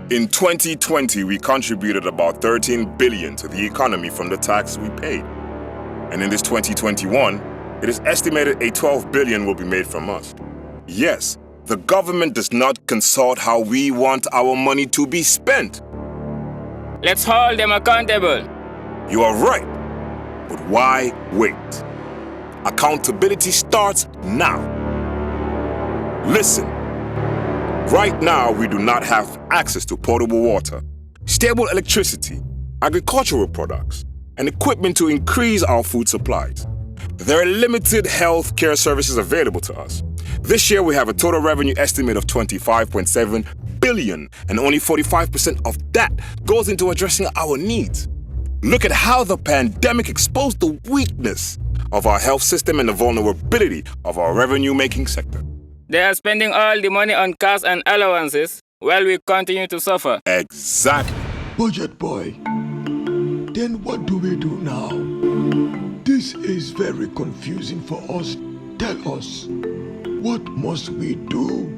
In 2020, we contributed about 13 billion to the economy from the tax we paid. And in this 2021, it is estimated a 12 billion will be made from us. Yes, the government does not consult how we want our money to be spent. Let's hold them accountable. You are right. But why wait? Accountability starts now. Listen. Right now, we do not have access to potable water, stable electricity, agricultural products, and equipment to increase our food supplies. There are limited health care services available to us. This year, we have a total revenue estimate of 25.7 billion, and only 45% of that goes into addressing our needs. Look at how the pandemic exposed the weakness of our health system and the vulnerability of our revenue-making sector. They are spending all the money on cars and allowances while we continue to suffer. Exactly. Budget boy, then what do we do now? This is very confusing for us. Tell us, what must we do?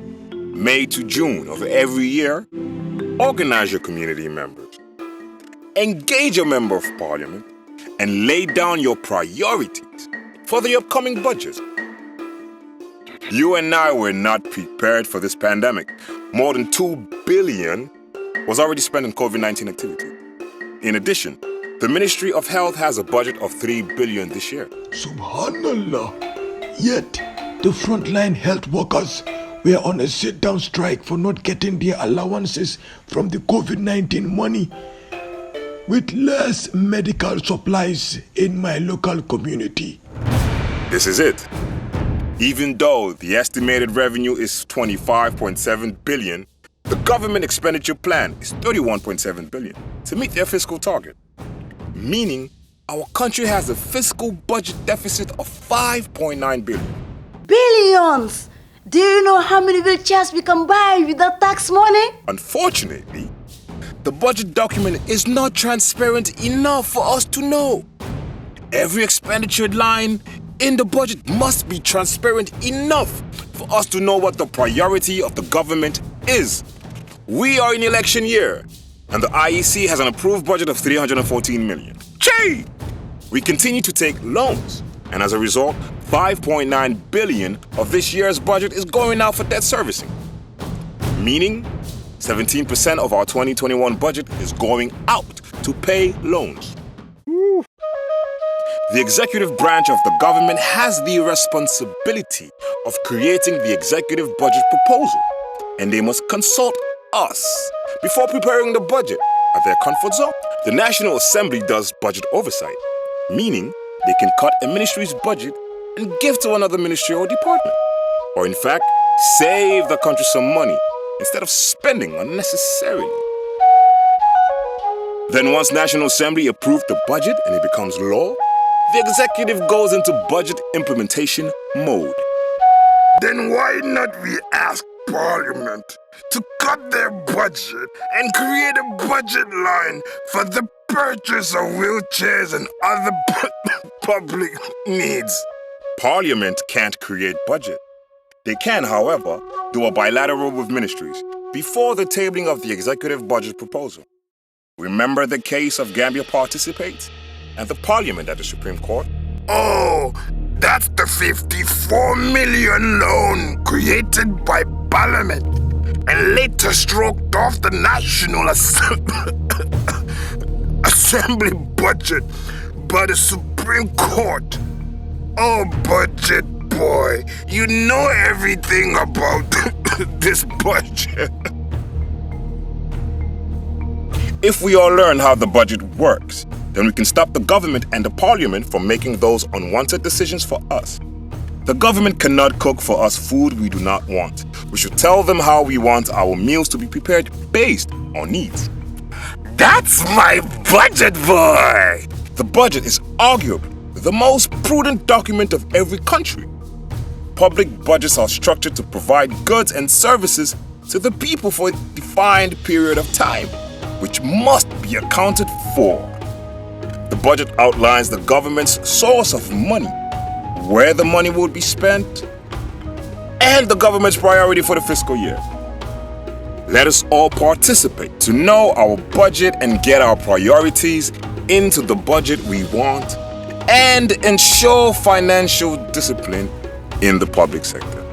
May to June of every year, organize your community members, engage a member of parliament, and lay down your priorities for the upcoming budget. You and I were not prepared for this pandemic. More than 2 billion was already spent on COVID-19 activity. In addition, the Ministry of Health has a budget of 3 billion this year. Subhanallah. Yet, the frontline health workers were on a sit-down strike for not getting their allowances from the COVID-19 money, with less medical supplies in my local community. This is it. Even though the estimated revenue is 25.7 billion, the government expenditure plan is 31.7 billion to meet their fiscal target. Meaning, our country has a fiscal budget deficit of 5.9 billion. Billions! Do you know how many wheelchairs we can buy with that tax money? Unfortunately, the budget document is not transparent enough for us to know. Every expenditure line in the budget must be transparent enough for us to know what the priority of the government is. We are in election year, and the IEC has an approved budget of 314 million. Gee! We continue to take loans, and as a result, 5.9 billion of this year's budget is going out for debt servicing. Meaning, 17% of our 2021 budget is going out to pay loans. The executive branch of the government has the responsibility of creating the executive budget proposal, and they must consult us before preparing the budget at their comfort zone. The National Assembly does budget oversight, meaning they can cut a ministry's budget and give to another ministry or department, or in fact, save the country some money instead of spending unnecessarily. Then once National Assembly approves the budget and it becomes law, the executive goes into budget implementation mode. Then why not we ask Parliament to cut their budget and create a budget line for the purchase of wheelchairs and other public needs? Parliament can't create budget. They can, however, do a bilateral with ministries before the tabling of the executive budget proposal. Remember the case of Gambia Participates and the Parliament at the Supreme Court? Oh, that's the 54 million loan created by Parliament and later stroked off the National Assembly budget by the Supreme Court. Oh, budget boy, you know everything about this budget. If we all learn how the budget works, then we can stop the government and the parliament from making those unwanted decisions for us. The government cannot cook for us food we do not want. We should tell them how we want our meals to be prepared based on needs. That's my budget, boy! The budget is arguably the most prudent document of every country. Public budgets are structured to provide goods and services to the people for a defined period of time, which must be accounted for. The budget outlines the government's source of money, where the money will be spent, and the government's priority for the fiscal year. Let us all participate to know our budget and get our priorities into the budget we want and ensure financial discipline in the public sector.